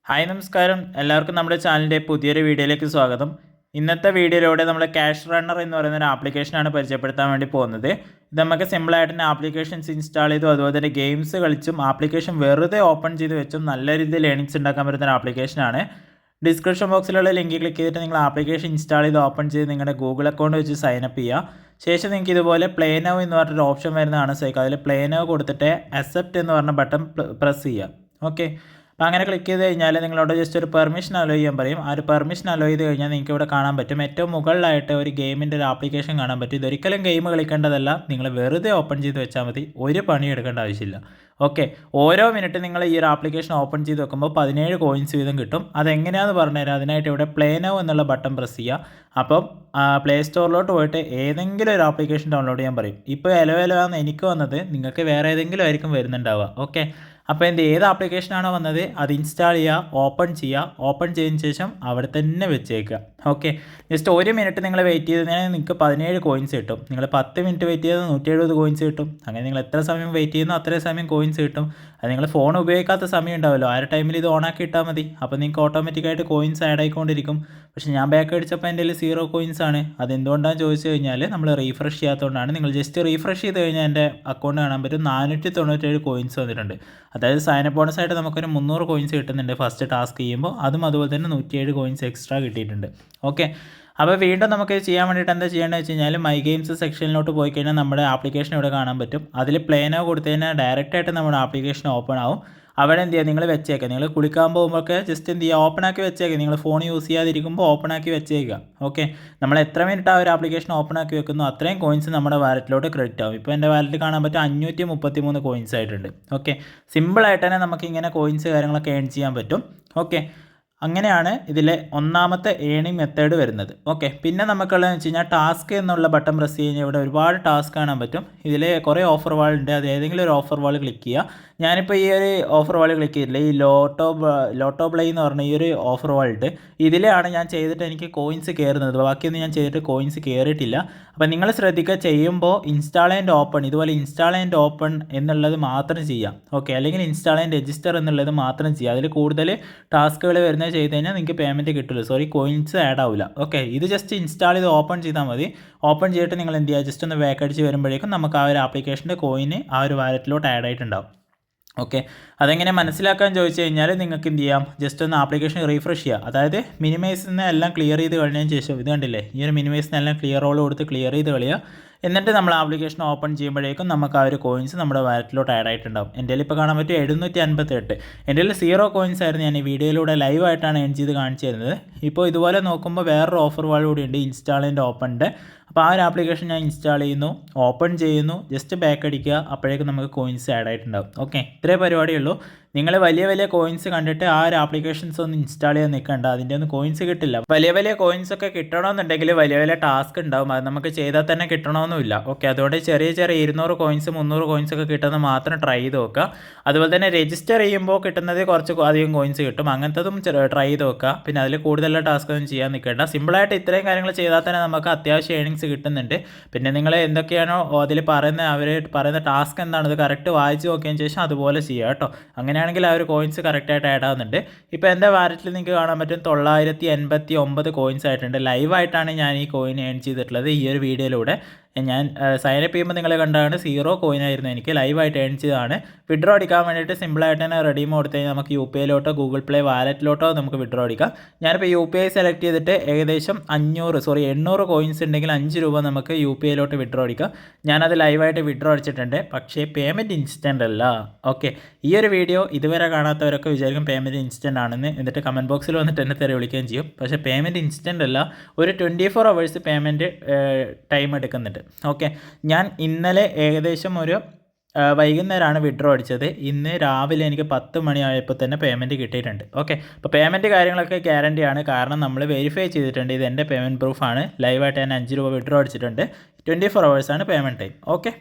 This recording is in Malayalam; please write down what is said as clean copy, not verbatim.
ഹായ് നമസ്കാരം, എല്ലാവർക്കും നമ്മുടെ ചാനലിൻ്റെ പുതിയൊരു വീഡിയോയിലേക്ക് സ്വാഗതം. ഇന്നത്തെ വീഡിയോയിലൂടെ നമ്മൾ ക്യാഷ് റണ്ണർ എന്ന് പറയുന്ന ഒരു ആപ്ലിക്കേഷനാണ് പരിചയപ്പെടുത്താൻ വേണ്ടി പോകുന്നത്. ഇത് നമുക്ക് സിമ്പിളായിട്ട് തന്നെ ആപ്ലിക്കേഷൻസ് ഇൻസ്റ്റാൾ ചെയ്തു അതുപോലെ തന്നെ ഗെയിംസ് കളിച്ചും ആപ്ലിക്കേഷൻ വെറുതെ ഓപ്പൺ ചെയ്ത് വെച്ചും നല്ല രീതിയിൽ ഏണിങ്സ് ഉണ്ടാക്കാൻ പറ്റുന്ന ഒരു ആപ്ലിക്കേഷനാണ്. ഡിസ്ക്രിപ്ഷൻ ബോക്സിലുള്ള ലിങ്ക് ക്ലിക്ക് ചെയ്തിട്ട് നിങ്ങൾ ആപ്ലിക്കേഷൻ ഇൻസ്റ്റാൾ ചെയ്ത് ഓപ്പൺ ചെയ്ത് നിങ്ങളുടെ ഗൂഗിൾ അക്കൗണ്ട് വെച്ച് സൈനപ്പ് ചെയ്യുക. ശേഷം നിങ്ങൾക്ക് ഇതുപോലെ പ്ലേ നൗ എന്ന് പറഞ്ഞൊരു ഓപ്ഷൻ വരുന്നതാണ്. അതിൽ പ്ലേ നൗ കൊടുത്തിട്ട് അക്സെപ്റ്റ് എന്ന് പറഞ്ഞ ബട്ടൺ പ്രസ് ചെയ്യുക. ഓക്കെ, അപ്പോൾ അങ്ങനെ ക്ലിക്ക് ചെയ്ത് കഴിഞ്ഞാൽ നിങ്ങളോട് ജസ്റ്റ് ഒരു പെർമിഷൻ അലോ ചെയ്യാൻ പറയും. ആ ഒരു പെർമിഷൻ അലോ ചെയ്ത് കഴിഞ്ഞാൽ നിങ്ങൾക്ക് ഇവിടെ കാണാൻ പറ്റും, ഏറ്റവും മുകളിലായിട്ട് ഒരു ഗെയിമിൻ്റെ ഒരു ആപ്ലിക്കേഷൻ കാണാൻ പറ്റും. ഇതൊരിക്കലും ഗെയിം കളിക്കേണ്ടതല്ല, നിങ്ങൾ വെറുതെ ഓപ്പൺ ചെയ്ത് വെച്ചാൽ മതി, ഒരു പണി എടുക്കേണ്ട ആവശ്യമില്ല. ഓക്കെ, ഓരോ മിനിറ്റ് നിങ്ങൾ ഈ ഒരു ആപ്ലിക്കേഷൻ ഓപ്പൺ ചെയ്ത് വെക്കുമ്പോൾ 17 കോയിൻസ് വീതം കിട്ടും. അതെങ്ങനെയാണെന്ന് പറഞ്ഞുതരാം. അതിനായിട്ട് ഇവിടെ പ്ലേ നൗ എന്നുള്ള ബട്ടൺ പ്രസ് ചെയ്യുക. അപ്പം പ്ലേ സ്റ്റോറിലോട്ട് പോയിട്ട് ഏതെങ്കിലും ഒരു ആപ്ലിക്കേഷൻ ഡൗൺലോഡ് ചെയ്യാൻ പറയും. ഇപ്പോൾ എലോ ആണ് എനിക്ക് വന്നത്, നിങ്ങൾക്ക് വേറെ ഏതെങ്കിലും ആയിരിക്കും വരുന്നുണ്ടാവുക. ഓക്കെ, അപ്പോൾ ഏത് ആപ്ലിക്കേഷനാണോ വന്നത് അത് ഇൻസ്റ്റാൾ ചെയ്യുക, ഓപ്പൺ ചെയ്തതിന് ശേഷം അവിടെ തന്നെ വെച്ചേക്കുക. ഓക്കെ, ജസ്റ്റ് ഒരു മിനിറ്റ് നിങ്ങൾ വെയിറ്റ് ചെയ്തതിന് നിങ്ങൾക്ക് 17 കോയിൻസ് കിട്ടും. നിങ്ങൾ 10 മിനിറ്റ് വെയിറ്റ് ചെയ്ത് 170 കോയിൻസ് കിട്ടും. അങ്ങനെ നിങ്ങൾ എത്ര സമയം വെയിറ്റ് ചെയ്യുന്നോ അത്രയും സമയം കോയിൻസ് കിട്ടും. അത് നിങ്ങൾ ഫോൺ ഉപയോഗിക്കാത്ത സമയം ഉണ്ടാവുമല്ലോ, ആ ഒരു ടൈമിൽ ഇത് ഓണാക്കി ഇട്ടാൽ മതി. അപ്പോൾ നിങ്ങൾക്ക് ഓട്ടോമാറ്റിക്കായിട്ട് കോയിൻസ് ആഡ് ആയിക്കൊണ്ടിരിക്കും. പക്ഷേ ഞാൻ ബാക്ക് അടിച്ചപ്പോൾ എൻ്റെ കയ്യിൽ 0 കോയിൻസ് ആണ്. അതെന്തുകൊണ്ടാണെന്ന് ചോദിച്ചു കഴിഞ്ഞാൽ നമ്മൾ റീഫ്രഷ് ചെയ്യാത്തതുകൊണ്ടാണ്. നിങ്ങൾ ജസ്റ്റ് റീഫ്രഷ് ചെയ്ത് കഴിഞ്ഞാൽ എൻ്റെ അക്കൗണ്ട് കാണാൻ പറ്റും 497 കോയിൻസ് വന്നിട്ടുണ്ട്. അതായത് സൈനപ്പ് ബോണസായിട്ട് നമുക്കൊരു 300 കോയിൻസ് കിട്ടുന്നുണ്ട് ഫസ്റ്റ് ടാസ്ക് ചെയ്യുമ്പോൾ. അതും അതുപോലെ തന്നെ 107 കോയിൻസ് എക്സ്ട്രാ കിട്ടിയിട്ടുണ്ട്. ഓക്കെ, അപ്പോൾ വീണ്ടും നമുക്ക് ചെയ്യാൻ വേണ്ടിയിട്ട് എന്താ ചെയ്യേണ്ടത് വെച്ച് കഴിഞ്ഞാൽ മൈ ഗെയിംസ് സെക്ഷനിലോട്ട് പോയി കഴിഞ്ഞാൽ നമ്മുടെ ആപ്ലിക്കേഷൻ ഇവിടെ കാണാൻ പറ്റും. അതിൽ പ്ലേ നൗ കൊടുത്തു കഴിഞ്ഞാൽ ഡയറക്റ്റായിട്ട് നമ്മുടെ ആപ്ലിക്കേഷൻ ഓപ്പൺ ആവും. അവിടെ എന്ത് ചെയ്യുക, നിങ്ങൾ വെച്ചേക്കുക. നിങ്ങൾ കുളിക്കാൻ പോകുമ്പോഴൊക്കെ ജസ്റ്റ് എന്ത് ചെയ്യുക, ഓപ്പൺ ആക്കി വെച്ചേക്കുക. നിങ്ങൾ ഫോൺ യൂസ് ചെയ്യാതിരിക്കുമ്പോൾ ഓപ്പൺ ആക്കി വെച്ചേക്കുക. ഓക്കെ, നമ്മൾ എത്ര മിനിറ്റ് ആ ഒരു ആപ്ലിക്കേഷൻ ഓപ്പൺ ആക്കി വെക്കുന്നു അത്രയും കോയിൻസ് നമ്മുടെ വാലറ്റിലോട്ട് ക്രെഡിറ്റ് ആവും. ഇപ്പോൾ എൻ്റെ വാലറ്റിൽ കാണാൻ പറ്റും 533 കോയിൻസ് ആയിട്ടുണ്ട്. ഓക്കെ, സിമ്പിളായിട്ട് തന്നെ നമുക്ക് ഇങ്ങനെ കോയിൻസ് കാര്യങ്ങളൊക്കെ ഏൺ ചെയ്യാൻ പറ്റും. ഓക്കെ, അങ്ങനെയാണ് ഇതിലെ ഒന്നാമത്തെ ഏണിംഗ് മെത്തേഡ് വരുന്നത്. ഓക്കെ, പിന്നെ നമുക്കുള്ളതെന്ന് വെച്ച് കഴിഞ്ഞാൽ ടാസ്ക് എന്നുള്ള ബട്ടൺ പ്രസ് കഴിഞ്ഞാൽ ഇവിടെ ഒരുപാട് ടാസ്ക് കാണാൻ പറ്റും. ഇതിൽ കുറേ ഓഫർ വാൾ ഉണ്ട്. അത് ഏതെങ്കിലും ഒരു ഓഫർ വാൾ ക്ലിക്ക് ചെയ്യുക. ഞാനിപ്പോൾ ഈ ഒരു ഓഫർ വാൾ ക്ലിക്ക് ചെയ്തിട്ടില്ല. ഈ ലോട്ടോ പ്ലേ എന്ന് പറഞ്ഞ ഈ ഒരു ഓഫർ വാൾ ഉണ്ട്. ഇതിലാണ് ഞാൻ ചെയ്തിട്ട് എനിക്ക് കോയിൻസ് കയറുന്നത്. ബാക്കിയൊന്നും ഞാൻ ചെയ്തിട്ട് കോയിൻസ് കയറിയിട്ടില്ല. അപ്പോൾ നിങ്ങൾ ശ്രദ്ധിക്കുക, ചെയ്യുമ്പോൾ ഇൻസ്റ്റാൾ ആൻഡ് ഓപ്പൺ, ഇതുപോലെ ഇൻസ്റ്റാൾ ആൻഡ് ഓപ്പൺ എന്നുള്ളത് മാത്രം ചെയ്യാം. ഓക്കെ, അല്ലെങ്കിൽ ഇൻസ്റ്റാൾ ആൻഡ് രജിസ്റ്റർ എന്നുള്ളത് മാത്രം ചെയ്യുക. അതിൽ കൂടുതൽ ടാസ്കുകൾ വരുന്നത് ചെയ്ത് കഴിഞ്ഞാൽ നിങ്ങൾക്ക് പേയ്മെൻറ്റ് കിട്ടില്ല, കോയിൻസ് ആഡ് ആവില്ല. ഓക്കെ, ഇത് ജസ്റ്റ് ഇൻസ്റ്റാൾ ചെയ്ത് ഓപ്പൺ ചെയ്താൽ മതി. ഓപ്പൺ ചെയ്തിട്ട് നിങ്ങൾ എന്ത് ചെയ്യുക, ജസ്റ്റ് ഒന്ന് ബാക്ക് അടിച്ച് വരുമ്പോഴേക്കും നമുക്ക് ആ ഒരു ആപ്ലിക്കേഷൻ്റെ കോയിന് ആ ഒരു വാലറ്റിലോട്ട് ആഡ് ആയിട്ടുണ്ടാവും. ഓക്കെ, അതെങ്ങനെ മനസ്സിലാക്കാൻ ചോദിച്ചു കഴിഞ്ഞാൽ നിങ്ങൾക്ക് എന്ത് ചെയ്യാം, ജസ്റ്റ് ഒന്ന് ആപ്ലിക്കേഷൻ റീഫ്രഷ് ചെയ്യുക. അതായത് മിനിമൈസിൽ എല്ലാം ക്ലിയർ ചെയ്ത് കഴിഞ്ഞതിന് ശേഷം ഇത് കണ്ടില്ലേ, ഈ ഒരു മിനിമൈസിൽ എല്ലാം ക്ലിയർ റോൾ കൊടുത്ത് ക്ലിയർ ചെയ്ത് കളയുക. എന്നിട്ട് നമ്മൾ ആപ്ലിക്കേഷൻ ഓപ്പൺ ചെയ്യുമ്പോഴേക്കും നമുക്ക് ആ ഒരു കോയിൻസ് നമ്മുടെ വാലറ്റിലോട്ട് ആഡ് ആയിട്ടുണ്ടാവും. എൻ്റെ കയ്യിൽ ഇപ്പോൾ കാണാൻ പറ്റും 758. എൻ്റെ കയ്യിൽ 0 കോയിൻസ് ആയിരുന്നു. ഞാൻ ഈ വീഡിയോയിലൂടെ ലൈവായിട്ടാണ് ഏൺ ചെയ്ത് കാണിച്ചു തരുന്നത്. ഇപ്പോൾ ഇതുപോലെ നോക്കുമ്പോൾ വേറൊരു ഓഫർ വാൾ കൂടി ഉണ്ട്, ഇൻസ്റ്റാൾ ആൻഡ് ഓപ്പണിൻ്റെ. അപ്പോൾ ആ ഒരു ആപ്ലിക്കേഷൻ ഞാൻ ഇൻസ്റ്റാൾ ചെയ്യുന്നു, ഓപ്പൺ ചെയ്യുന്നു, ജസ്റ്റ് ബാക്ക് അടിക്കുക, അപ്പോഴേക്കും നമുക്ക് കോയിൻസ് ആഡ് ആയിട്ടുണ്ടാവും. ഓക്കെ, ഇത്രേ പരിപാടിയുള്ളൂ. നിങ്ങൾ വലിയ കോയിൻസ് കണ്ടിട്ട് ആ ഒരു ആപ്ലിക്കേഷൻസ് ഒന്നും ഇൻസ്റ്റാൾ ചെയ്യാൻ നിൽക്കണ്ട, അതിൻ്റെ ഒന്നും കോയിൻസ് കിട്ടില്ല. വലിയ കോയിൻസ് ഒക്കെ കിട്ടണമെന്നുണ്ടെങ്കിൽ വലിയ ടാസ്ക് ഉണ്ടാവും, അത് നമുക്ക് ചെയ്താൽ തന്നെ കിട്ടണമെന്നില്ല. ഓക്കെ, അതുകൊണ്ട് ചെറിയ 200 കോയിൻസ് 300 കോയിൻസ് ഒക്കെ കിട്ടുന്നത് മാത്രം ട്രൈ ചെയ്ത് നോക്കുക. അതുപോലെ തന്നെ രജിസ്റ്റർ ചെയ്യുമ്പോൾ കിട്ടുന്നത് കുറച്ച് അധികം കോയിൻസ് കിട്ടും, അങ്ങനത്തതും ട്രൈ ചെയ്ത് നോക്കുക. പിന്നെ അതിൽ കൂടുതലുള്ള ടാസ്ക് ഒന്നും ചെയ്യാൻ നിൽക്കേണ്ട. സിമ്പിളായിട്ട് ഇത്രയും കാര്യങ്ങൾ ചെയ്താൽ തന്നെ നമുക്ക് അത്യാവശ്യം ഏണിങ്സ് കിട്ടുന്നുണ്ട്. പിന്നെ നിങ്ങൾ എന്തൊക്കെയാണോ അതിൽ അവർ പറയുന്ന ടാസ്ക് എന്താണത് കറക്റ്റ് വായിച്ച് നോക്കിയതിന് ശേഷം അതുപോലെ ചെയ്യുക കേട്ടോ. അങ്ങനെയാണെങ്കിൽ ആ ഒരു കോയിൻസ് കറക്റ്റായിട്ട് ആഡ് ആവുന്നുണ്ട്. ഇപ്പോൾ എൻ്റെ വാലറ്റിൽ നിങ്ങൾക്ക് കാണാൻ പറ്റും 989 കോയിൻസ് ആയിട്ടുണ്ട്. ലൈവായിട്ടാണ് ഞാൻ ഈ കോയിൻ ഏൺ ചെയ്തിട്ടുള്ളത് ഈ ഒരു വീഡിയോയിലൂടെ. ഞാൻ സൈനപ്പ് ചെയ്യുമ്പോൾ നിങ്ങൾ കണ്ടാണ് 0 കോയിനായിരുന്നു, എനിക്ക് ലൈവായിട്ട് ഏൺ ചെയ്തതാണ്. വിഡ്രോ അടിക്കാൻ വേണ്ടിയിട്ട് സിമ്പിളായിട്ട് തന്നെ റെഡീം കൊടുത്തു കഴിഞ്ഞാൽ നമുക്ക് UPIയിലോട്ടോ ഗൂഗിൾ പ്ലേ വാലറ്റിലോട്ടോ നമുക്ക് വിഡ്രോ അടിക്കാം. ഞാനിപ്പോൾ UPI സെലക്ട് ചെയ്തിട്ട് ഏകദേശം 800 കോയിൻസ് ഉണ്ടെങ്കിൽ 5 രൂപ നമുക്ക് UPIയിലോട്ട് വിഡ്രോ അടിക്കാം. ഞാനത് ലൈവായിട്ട് വിഡ്രോ അടിച്ചിട്ടുണ്ട്. പക്ഷേ പേയ്മെൻറ്റ് ഇൻസ്റ്റൻ്റ് അല്ല. ഓക്കെ, ഈ ഒരു വീഡിയോ ഇതുവരെ കാണാത്തവരൊക്കെ വിചാരിക്കും പേയ്മെൻറ്റ് ഇൻസ്റ്റൻ്റ് ആണെന്ന്, എന്നിട്ട് കമൻറ്റ് ബോക്സിൽ വന്നിട്ട് എന്നെ തെറി വിളിക്കുകയും ചെയ്യും. പക്ഷേ പേയ്മെൻറ്റ് ഇൻസ്റ്റൻ്റ് അല്ല, ഒരു 24 അവേഴ്സ് പേയ്മെൻറ്റ് ടൈം എടുക്കുന്നുണ്ട്. ഓക്കെ, ഞാൻ ഇന്നലെ ഏകദേശം ഒരു വൈകുന്നേരമാണ് വിഡ്രോ അടിച്ചത്. ഇന്ന് രാവിലെ എനിക്ക് 10 മണിയായപ്പോൾ തന്നെ പേയ്മെൻറ്റ് കിട്ടിയിട്ടുണ്ട്. ഓക്കെ, അപ്പോൾ പേയ്മെൻറ്റ് കാര്യങ്ങളൊക്കെ ഗ്യാരണ്ടിയാണ്, കാരണം നമ്മൾ വെരിഫൈ ചെയ്തിട്ടുണ്ട്. ഇത് എൻ്റെ പേയ്മെൻറ്റ് പ്രൂഫാണ്. ലൈവായിട്ട് ഞാൻ 5 രൂപ വിഡ്രോ അടിച്ചിട്ടുണ്ട്. 24 അവേഴ്സാണ് പേയ്മെൻറ്റ് ടൈം. ഓക്കെ.